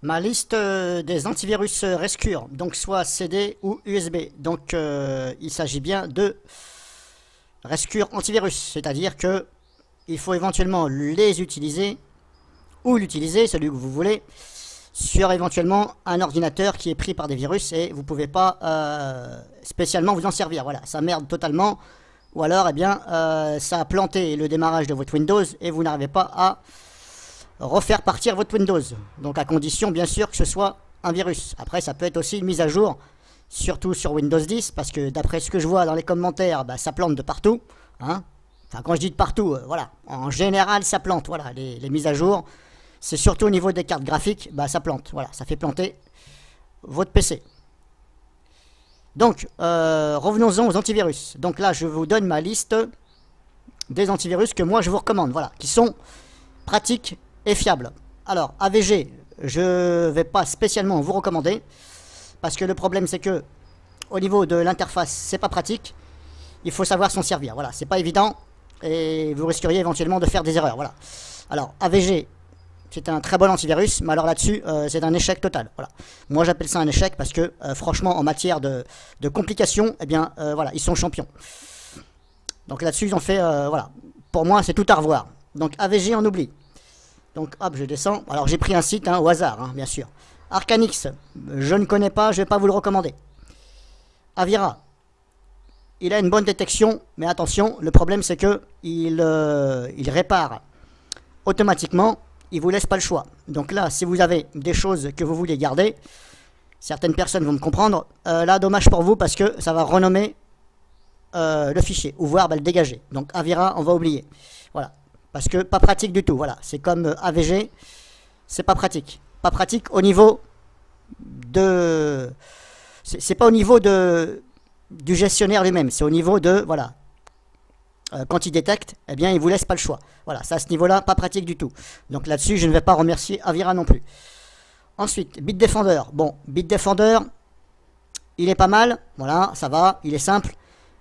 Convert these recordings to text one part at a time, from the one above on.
Ma liste des antivirus Rescure, donc soit CD ou USB. Donc il s'agit bien de Rescure antivirus, c'est-à-dire que il faut éventuellement les utiliser ou l'utiliser, celui que vous voulez, sur éventuellement un ordinateur qui est pris par des virus et vous ne pouvez pas spécialement vous en servir. Voilà, ça merde totalement. Ou alors, eh bien, ça a planté le démarrage de votre Windows et vous n'arrivez pas à refaire partir votre Windows. Donc à condition, bien sûr, que ce soit un virus. Après, ça peut être aussi une mise à jour, surtout sur Windows 10, parce que d'après ce que je vois dans les commentaires, bah, ça plante de partout. Hein. Enfin, quand je dis de partout, voilà. En général, ça plante. Voilà, les mises à jour, c'est surtout au niveau des cartes graphiques, bah, ça plante. Voilà, ça fait planter votre PC. Donc, revenons-en aux antivirus. Donc là, je vous donne ma liste des antivirus que moi, je vous recommande. Voilà, qui sont pratiques et fiables. Alors, AVG, je ne vais pas spécialement vous recommander, parce que le problème, c'est que au niveau de l'interface, c'est pas pratique. Il faut savoir s'en servir. Voilà, c'est pas évident. Et vous risqueriez éventuellement de faire des erreurs. Voilà. Alors, AVG, c'est un très bon antivirus, mais alors là-dessus, c'est un échec total. Voilà. Moi, j'appelle ça un échec parce que, franchement, en matière de complications, eh bien, voilà, ils sont champions. Donc là-dessus, ils ont fait, voilà. Pour moi, c'est tout à revoir. Donc, AVG, on oublie. Donc, hop, je descends. Alors, j'ai pris un site, hein, au hasard, hein, bien sûr. Arcanix, je ne connais pas, je ne vais pas vous le recommander. Avira, il a une bonne détection, mais attention, le problème, c'est que il répare automatiquement. Il vous laisse pas le choix. Donc là, si vous avez des choses que vous voulez garder, certaines personnes vont me comprendre. Là, dommage pour vous parce que ça va renommer le fichier ou voire le dégager. Donc Avira, on va oublier. Voilà. Parce que pas pratique du tout. Voilà. C'est comme AVG, c'est pas pratique. Pas pratique au niveau de. C'est pas au niveau du gestionnaire lui-même. C'est au niveau de. Voilà. Quand il détecte, eh bien, il vous laisse pas le choix. Voilà, ça à ce niveau-là, pas pratique du tout. Donc là-dessus, je ne vais pas remercier Avira non plus. Ensuite, Bitdefender. Bon, Bitdefender, il est pas mal. Voilà, ça va, il est simple.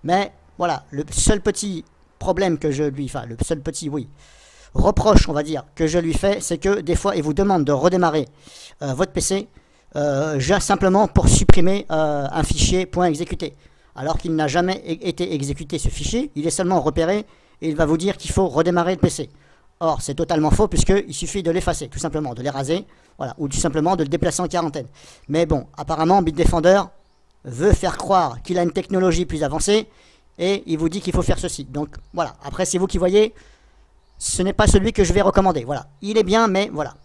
Mais voilà, le seul petit problème que je lui... Enfin, le seul petit, oui, reproche, on va dire, que je lui fais, c'est que des fois, il vous demande de redémarrer votre PC simplement pour supprimer un fichier .exécuté. Alors qu'il n'a jamais été exécuté ce fichier, il est seulement repéré et il va vous dire qu'il faut redémarrer le PC. Or, c'est totalement faux puisqu'il suffit de l'effacer, tout simplement, de l'éraser, voilà, ou tout simplement de le déplacer en quarantaine. Mais bon, apparemment, Bitdefender veut faire croire qu'il a une technologie plus avancée et il vous dit qu'il faut faire ceci. Donc voilà, après c'est vous qui voyez, ce n'est pas celui que je vais recommander. Voilà, il est bien, mais voilà.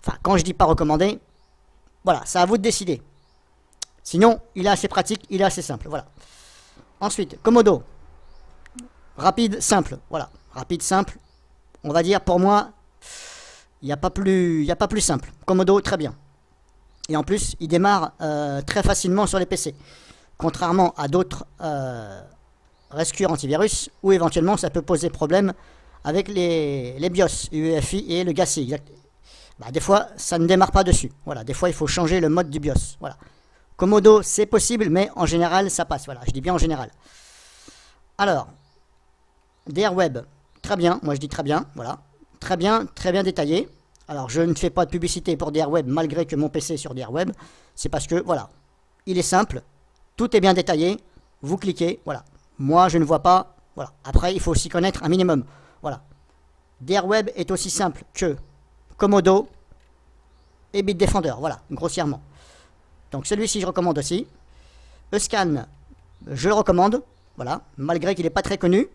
Enfin, quand je dis pas recommander, voilà, c'est à vous de décider. Sinon, il est assez pratique, il est assez simple, voilà. Ensuite, Komodo. Rapide, simple, voilà. Rapide, simple. On va dire, pour moi, il n'y a pas plus simple. Komodo, très bien. Et en plus, il démarre très facilement sur les PC. Contrairement à d'autres rescures antivirus, où éventuellement, ça peut poser problème avec les BIOS, UEFI et le GACI. Bah, des fois, ça ne démarre pas dessus. Voilà, des fois, il faut changer le mode du BIOS. Voilà. Komodo, c'est possible, mais en général, ça passe. Voilà, je dis bien en général. Alors, DRWeb, très bien. Moi, je dis très bien. Voilà, très bien détaillé. Alors, je ne fais pas de publicité pour DRWeb, malgré que mon PC est sur DRWeb. C'est parce que, voilà, il est simple. Tout est bien détaillé. Vous cliquez, voilà. Moi, je ne vois pas. Voilà. Après, il faut aussi connaître un minimum. Voilà. DRWeb est aussi simple que Komodo et Bitdefender. Voilà, grossièrement. Donc celui-ci, je recommande aussi. Euscan, je le recommande. Voilà, malgré qu'il n'est pas très connu.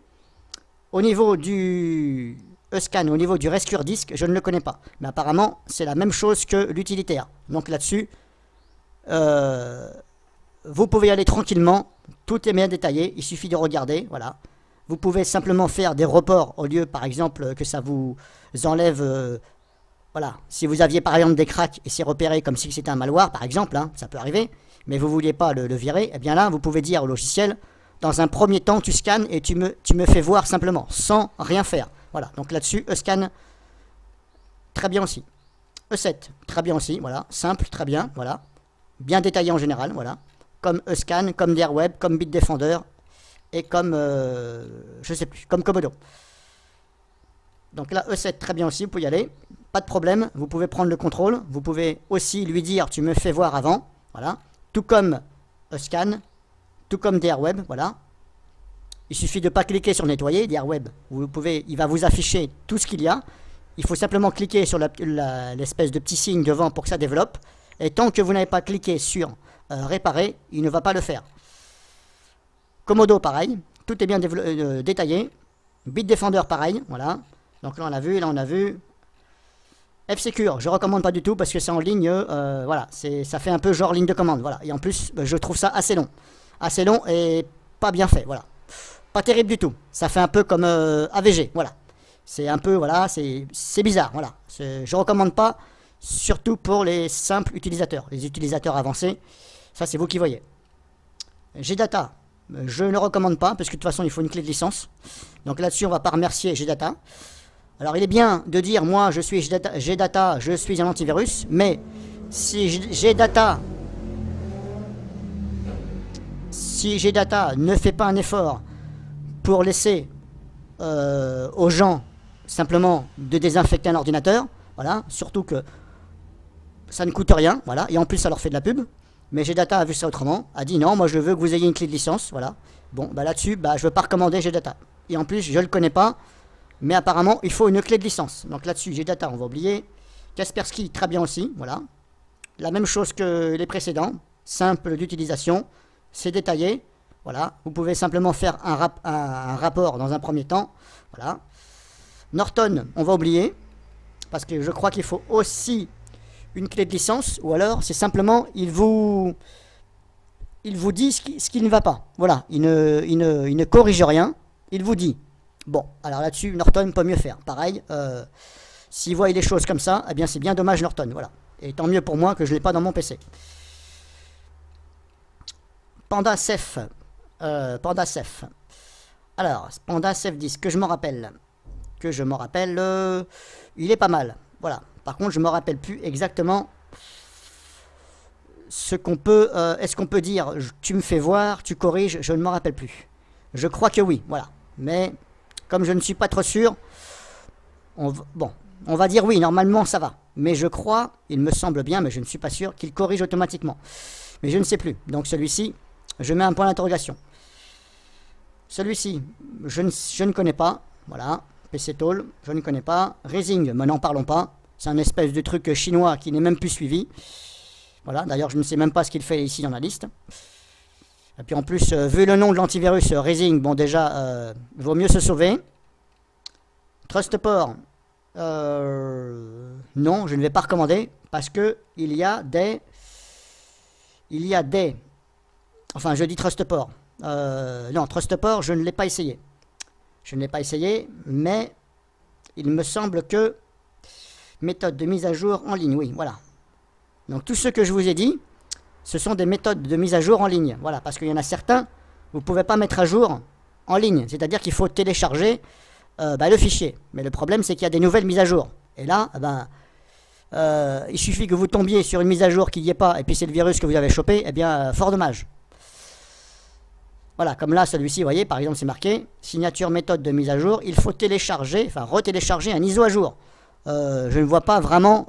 Au niveau du Euscan, au niveau du Rescure Disk, je ne le connais pas. Mais apparemment, c'est la même chose que l'utilitaire. Donc là-dessus, vous pouvez y aller tranquillement. Tout est bien détaillé. Il suffit de regarder. Voilà. Vous pouvez simplement faire des reports au lieu, par exemple, que ça vous enlève... Voilà, si vous aviez par exemple des cracks et c'est repéré comme si c'était un malware, par exemple, hein, ça peut arriver, mais vous ne vouliez pas le virer, eh bien là, vous pouvez dire au logiciel, dans un premier temps, tu scannes et tu me fais voir simplement, sans rien faire. Voilà, donc là-dessus, Euscan, très bien aussi. E7, très bien aussi, voilà, simple, très bien, voilà, bien détaillé en général, voilà, comme Euscan, comme DRWeb, comme Bitdefender et comme, je sais plus, comme Komodo. Donc là, E7, très bien aussi, vous pouvez y aller. Pas de problème, vous pouvez prendre le contrôle. Vous pouvez aussi lui dire, tu me fais voir avant. Voilà. Tout comme E-scan, tout comme DRWeb, voilà. Il suffit de ne pas cliquer sur nettoyer, DRWeb. Vous pouvez, il va vous afficher tout ce qu'il y a. Il faut simplement cliquer sur l'espèce de petit signe devant pour que ça développe. Et tant que vous n'avez pas cliqué sur réparer, il ne va pas le faire. Komodo, pareil. Tout est bien détaillé. Bitdefender, pareil. Voilà. Donc là, on a vu. Là, on a vu. F-Secure, je recommande pas du tout parce que c'est en ligne. Voilà. Ça fait un peu genre ligne de commande. Voilà. Et en plus, je trouve ça assez long. Assez long et pas bien fait. Voilà. Pas terrible du tout. Ça fait un peu comme AVG. Voilà. C'est un peu. Voilà. C'est bizarre. Voilà. Je recommande pas. Surtout pour les simples utilisateurs. Les utilisateurs avancés. Ça, c'est vous qui voyez. GData. Je ne recommande pas, parce que de toute façon, il faut une clé de licence. Donc là-dessus, on ne va pas remercier GData. Alors, il est bien de dire, moi, je suis GData, je suis un antivirus, mais si GData ne fait pas un effort pour laisser aux gens simplement de désinfecter un ordinateur, voilà, surtout que ça ne coûte rien, voilà, et en plus, ça leur fait de la pub. Mais GData a vu ça autrement, a dit non, moi je veux que vous ayez une clé de licence, voilà. Bon, bah là-dessus, bah, je ne veux pas recommander GData. Et en plus, je ne le connais pas, mais apparemment, il faut une clé de licence. Donc là-dessus, GData, on va oublier. Kaspersky, très bien aussi, voilà. La même chose que les précédents, simple d'utilisation, c'est détaillé, voilà. Vous pouvez simplement faire un rapport dans un premier temps, voilà. Norton, on va oublier, parce que je crois qu'il faut aussi une clé de licence, ou alors c'est simplement il vous dit ce qui ne va pas. Voilà, il ne corrige rien, il vous dit. Bon, alors là-dessus, Norton peut mieux faire. Pareil, s'il voit les choses comme ça, eh bien c'est bien dommage Norton, voilà. Et tant mieux pour moi que je ne l'ai pas dans mon PC. PandaCef. PandaCef. Alors, PandaCef 10, que je m'en rappelle. Il est pas mal, voilà. Par contre, je ne me rappelle plus exactement ce qu'on peut... Est-ce qu'on peut dire, tu me fais voir, tu corriges, je ne me rappelle plus. Je crois que oui, voilà. Mais, comme je ne suis pas trop sûr, on va dire oui, normalement ça va. Mais je crois, il me semble bien, mais je ne suis pas sûr, qu'il corrige automatiquement. Mais je ne sais plus. Donc celui-ci, je mets un point d'interrogation. Celui-ci, je ne connais pas. Voilà. PC Tool, je ne connais pas. Raising, mais n'en parlons pas. C'est un espèce de truc chinois qui n'est même plus suivi. Voilà, d'ailleurs, je ne sais même pas ce qu'il fait ici dans la liste. Et puis en plus, vu le nom de l'antivirus Raising, bon déjà, vaut mieux se sauver. Trustport, non, je ne vais pas recommander parce que il y a des... Enfin, je dis Trustport. Non, Trustport, je ne l'ai pas essayé. Je ne l'ai pas essayé, mais il me semble que... Méthode de mise à jour en ligne, oui, voilà. Donc tout ce que je vous ai dit, ce sont des méthodes de mise à jour en ligne. Voilà, parce qu'il y en a certains, vous ne pouvez pas mettre à jour en ligne. C'est-à-dire qu'il faut télécharger le fichier. Mais le problème, c'est qu'il y a des nouvelles mises à jour. Et là, il suffit que vous tombiez sur une mise à jour qui n'y est pas, et puis c'est le virus que vous avez chopé, eh bien, fort dommage. Voilà, comme là, celui-ci, vous voyez, par exemple, c'est marqué, signature méthode de mise à jour, il faut télécharger, enfin, retélécharger un ISO à jour. Je ne vois pas vraiment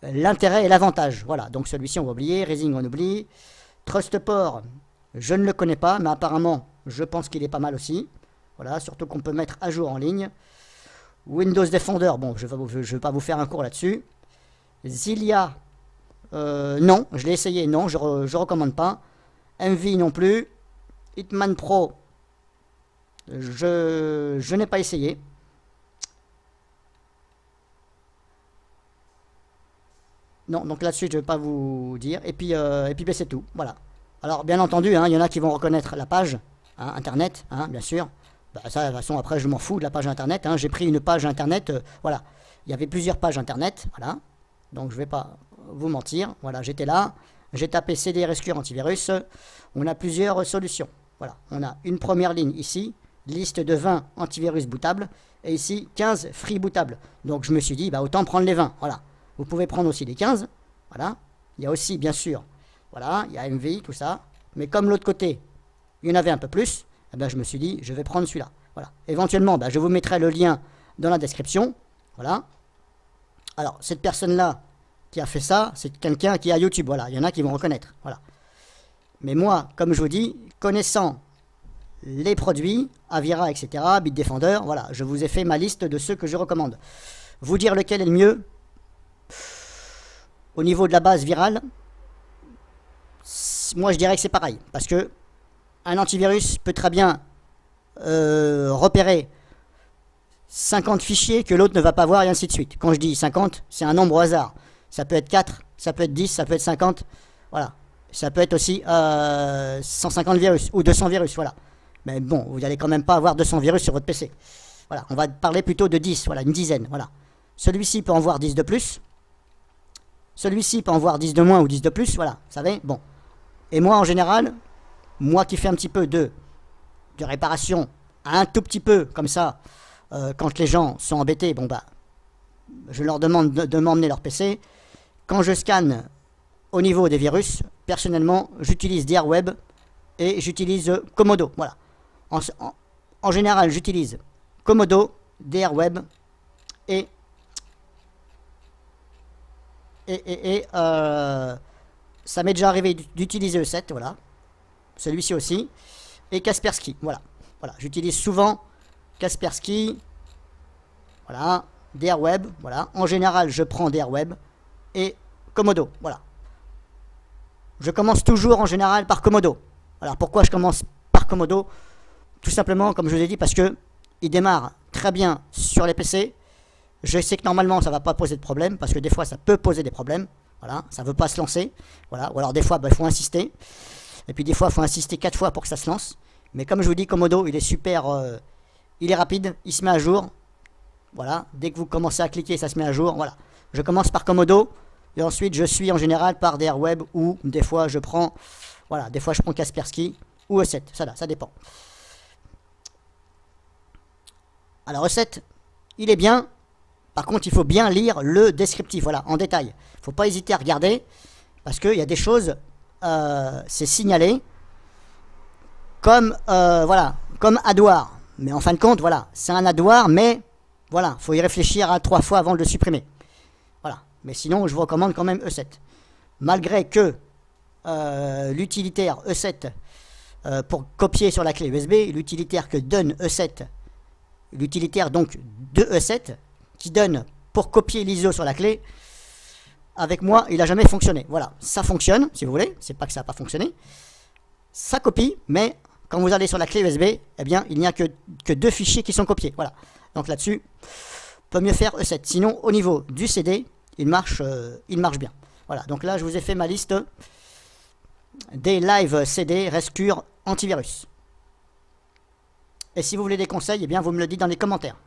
l'intérêt et l'avantage. Voilà, donc celui-ci on va oublier, Raising on oublie. Trustport, je ne le connais pas, mais apparemment je pense qu'il est pas mal aussi. Voilà, surtout qu'on peut mettre à jour en ligne. Windows Defender, bon, je ne vais pas vous faire un cours là-dessus. Zilia, non, je l'ai essayé, non, je recommande pas. Envy non plus. Hitman Pro, je n'ai pas essayé. Non, donc là-dessus, je ne vais pas vous dire. Et puis ben, c'est tout. Voilà. Alors, bien entendu, hein, il y en a qui vont reconnaître la page, hein, Internet, hein, bien sûr. Bah, ça, de toute façon, après, je m'en fous de la page Internet. Hein. J'ai pris une page Internet, voilà. Il y avait plusieurs pages Internet, voilà. Donc, je ne vais pas vous mentir. Voilà, j'étais là. J'ai tapé CD Rescue Antivirus. On a plusieurs solutions. Voilà. On a une première ligne ici, liste de 20 antivirus bootables. Et ici, 15 free bootables. Donc, je me suis dit, bah, autant prendre les 20. Voilà. Vous pouvez prendre aussi les 15, voilà. Il y a aussi, bien sûr, voilà, il y a MV, tout ça. Mais comme l'autre côté, il y en avait un peu plus, eh ben, je me suis dit, je vais prendre celui-là. Voilà. Éventuellement, ben, je vous mettrai le lien dans la description. Voilà. Alors, cette personne-là qui a fait ça, c'est quelqu'un qui a YouTube. Voilà, il y en a qui vont reconnaître. Voilà. Mais moi, comme je vous dis, connaissant les produits, Avira, etc., Bitdefender, voilà, je vous ai fait ma liste de ceux que je recommande. Vous dire lequel est le mieux, au niveau de la base virale, moi je dirais que c'est pareil. Parce que un antivirus peut très bien repérer 50 fichiers que l'autre ne va pas voir et ainsi de suite. Quand je dis 50, c'est un nombre au hasard. Ça peut être 4, ça peut être 10, ça peut être 50. Voilà. Ça peut être aussi 150 virus ou 200 virus. Voilà. Mais bon, vous n'allez quand même pas avoir 200 virus sur votre PC. Voilà. On va parler plutôt de 10. Voilà, une dizaine. Voilà. Celui-ci peut en voir 10 de plus. Celui-ci peut en voir 10 de moins ou 10 de plus. Voilà. Vous savez. Bon. Et moi, en général, moi qui fais un petit peu de réparation, un tout petit peu comme ça, quand les gens sont embêtés, bon bah, je leur demande de m'emmener leur PC. Quand je scanne au niveau des virus, personnellement, j'utilise DRWeb et j'utilise Komodo. Voilà. En général, j'utilise Komodo, DRWeb et ça m'est déjà arrivé d'utiliser E7, voilà. Celui-ci aussi. Et Kaspersky, voilà. Voilà, j'utilise souvent Kaspersky, voilà, DRWeb, voilà. En général, je prends DRWeb et Komodo, voilà. Je commence toujours en général par Komodo. Alors pourquoi je commence par Komodo? Tout simplement, comme je vous ai dit, parce que il démarre très bien sur les PC. Je sais que normalement, ça ne va pas poser de problème, parce que des fois, ça peut poser des problèmes. Voilà, ça ne veut pas se lancer. Voilà, ou alors des fois, il faut insister. Et puis des fois, il faut insister 4 fois pour que ça se lance. Mais comme je vous dis, Komodo, il est super, il est rapide, il se met à jour. Voilà, dès que vous commencez à cliquer, ça se met à jour. Voilà, je commence par Komodo. Et ensuite, je suis en général par DRWeb ou des fois, je prends, voilà, des fois, je prends Kaspersky ou E7. Ça dépend. Alors, E7, il est bien. Par contre, il faut bien lire le descriptif, voilà, en détail. Il ne faut pas hésiter à regarder, parce qu'il y a des choses, c'est signalé comme, voilà, comme adware. Mais en fin de compte, voilà, c'est un adware, mais voilà, il faut y réfléchir à 3 fois avant de le supprimer. Voilà, mais sinon, je vous recommande quand même E7. Malgré que l'utilitaire E7, pour copier sur la clé USB, l'utilitaire que donne E7, l'utilitaire donc de E7, qui donne pour copier l'ISO sur la clé, avec moi, il n'a jamais fonctionné. Voilà, ça fonctionne, si vous voulez, c'est pas que ça n'a pas fonctionné. Ça copie, mais quand vous allez sur la clé USB, eh bien, il n'y a que 2 fichiers qui sont copiés. Voilà, donc là-dessus, peut mieux faire E7. Sinon, au niveau du CD, il marche bien. Voilà, donc là, je vous ai fait ma liste des live CD Rescure antivirus. Et si vous voulez des conseils, eh bien, vous me le dites dans les commentaires.